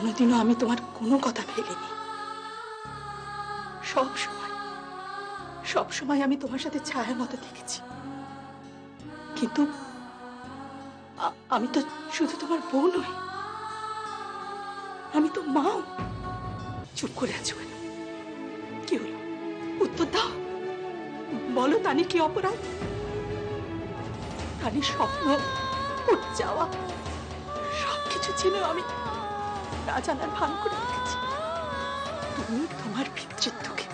কোনোদিনও আমি তোমার কোনো কথা ফেলিনি। সব সময় আমি তোমার সাথে ছায়ার মতো দেখেছি। কিন্তু আমি তো শুধু তোমার বউ নই, আমি তো মাও। চুপ করে আছো কেন? কি হলো? উত্তর দাও, বলো তানি কি অপরাধ? তানির স্বপ্ন, ওর যাওয়া, সবকিছু ছিল আমি না জানার ভান করে রেখেছি। তুমি তোমার পিতৃত্বকে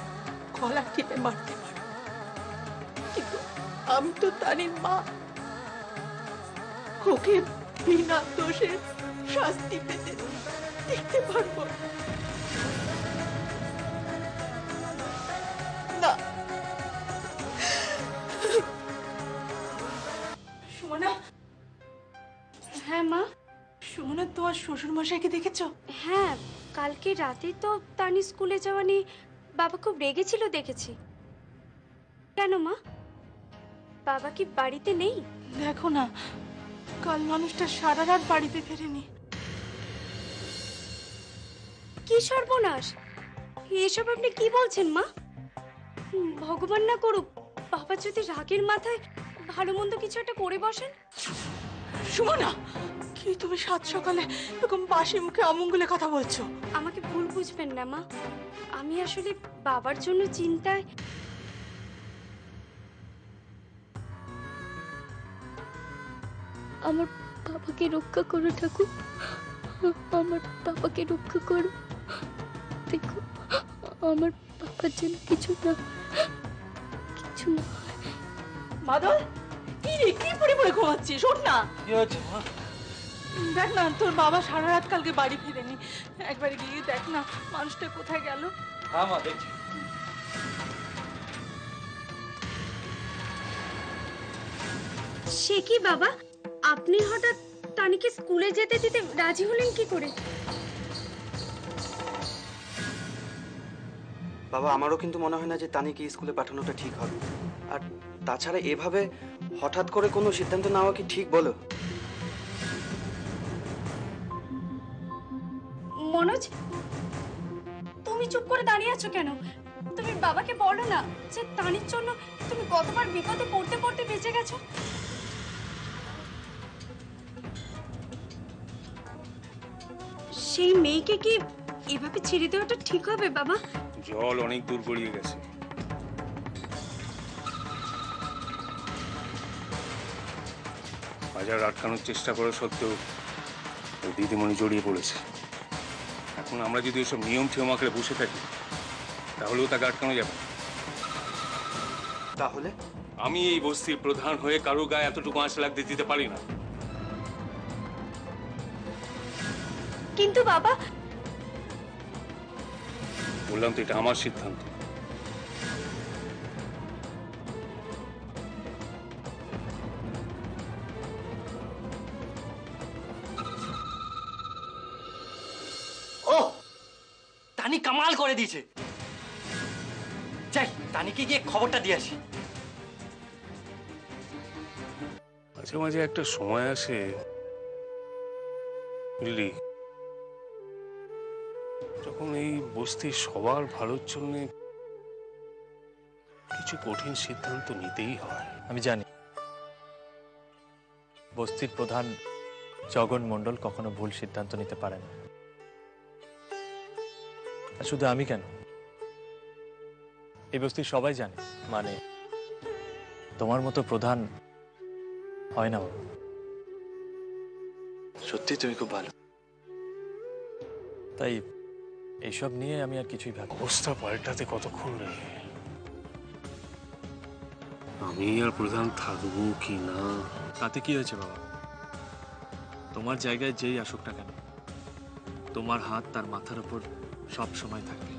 গলা টিপে মারতে পারো, কিন্তু আমি তো তানির মা। ওকে বিনা দোষে শাস্তি পেতে দেখতে পারবো না। সুমনা। হ্যাঁ মা। সুমনা, তোমার শ্বশুর মশাইকে দেখেছো? হ্যাঁ, কালকে রাতে তো তানি স্কুলে যাওয়া নিয়ে বাবা খুব রেগেছিল দেখেছি। কেন মা, বাবা কি বাড়িতে নেই? দেখো না, কাল মানুষটা সারা রাত বাড়িতে ফেরেনি। কি সর্বনাশ! এসব আপনি কি বলছেন মা? ভগবান না করুক বাবা যদি রাগের মাথায় ভালো মন্দ কিছু একটা করে বসেন। সুমনা, কি তুমি সাত সকালে এরকম বাসি মুখে অমঙ্গলে কথা বলছো? আমাকে ভুল বুঝবেন না মা, আমি আসলে বাবার জন্য চিন্তায়। আমার বাবাকে রক্ষা করো ঠাকুর, আমার বাবাকে রক্ষা করো। দেখো আমার বাবার জন্য কিছু না, কিছু না। মাদল, কি রে, কি পড়ে পড়ে ঘুমাচ্ছিস? ওঠ না। কি হয়েছে মা? দেখ না, তোর বাবা সারা রাত কালকে বাড়ি ফেরেনি। একবার গিয়ে দেখ না মানুষটা কোথায় গেল। হ্যাঁ মা, দেখছি। সে কি বাবা, আপনি হঠাৎ তানিকে স্কুলে যেতে দিতে রাজি হলেন কি করে? বাবা, আমারও কিন্তু মনে হয় না যে তানিকে স্কুলে পাঠানোটা ঠিক হবে। আর তাছাড়া এভাবে হঠাৎ করে কোনো সিদ্ধান্ত নেওয়া কি ঠিক বলো? মনোজ, তুমি চুপ করে দাঁড়িয়ে আছো কেন? তুমি বাবাকে বলো না যে তানির জন্য তুমি কতবার বিপদে পড়তে পড়তে বেঁচে গেছো। সেই মেয়েকে কি এভাবে ছেড়ে দেওয়াটা ঠিক হবে বাবা? জল অনেক দূর গড়িয়ে গেছে। বাজার আটকানোর চেষ্টা করা সত্ত্বেও ওর দিদিমণি জড়িয়ে পড়েছে। এখন আমরা যদি ওসব নিয়ম ঠিয়ম আঁকড়ে বসে থাকি তাহলেও তাকে আটকানো যাবে। তাহলে আমি এই বস্তির প্রধান হয়ে কারো গায়ে এতটুকু আঁচ লাগতে দিতে পারি না। কিন্তু বাবা, বললাম তো এটা আমার সিদ্ধান্ত। ও, তানি কামাল করে দিয়েছে। যাই, তানিকে গিয়ে খবরটা দিয়ে আসি। মাঝে মাঝে একটা সময় আসে বুঝলি, যখন এই বস্তির সবার ভালোর জন্য কিছু কঠিন সিদ্ধান্ত নিতেই হয়। আমি জানি বস্তির প্রধান জগন মণ্ডল কখনো ভুল সিদ্ধান্ত নিতে পারে না। আর শুধু আমি কেন, এই বস্তির সবাই জানে, মানে তোমার মতো প্রধান হয় না। সত্যি তুমি খুব ভালো। তাই এইসব নিয়ে আমি আর কিছুই ভাবি। অবস্থা পাল্টাতে কতক্ষণ রে? আমি আর প্রধান থাকবো কি না তাতে কি হয়েছে বাবা? তোমার জায়গায় যেই আসুক না কেন, তোমার হাত তার মাথার উপর সব সময় থাকবে।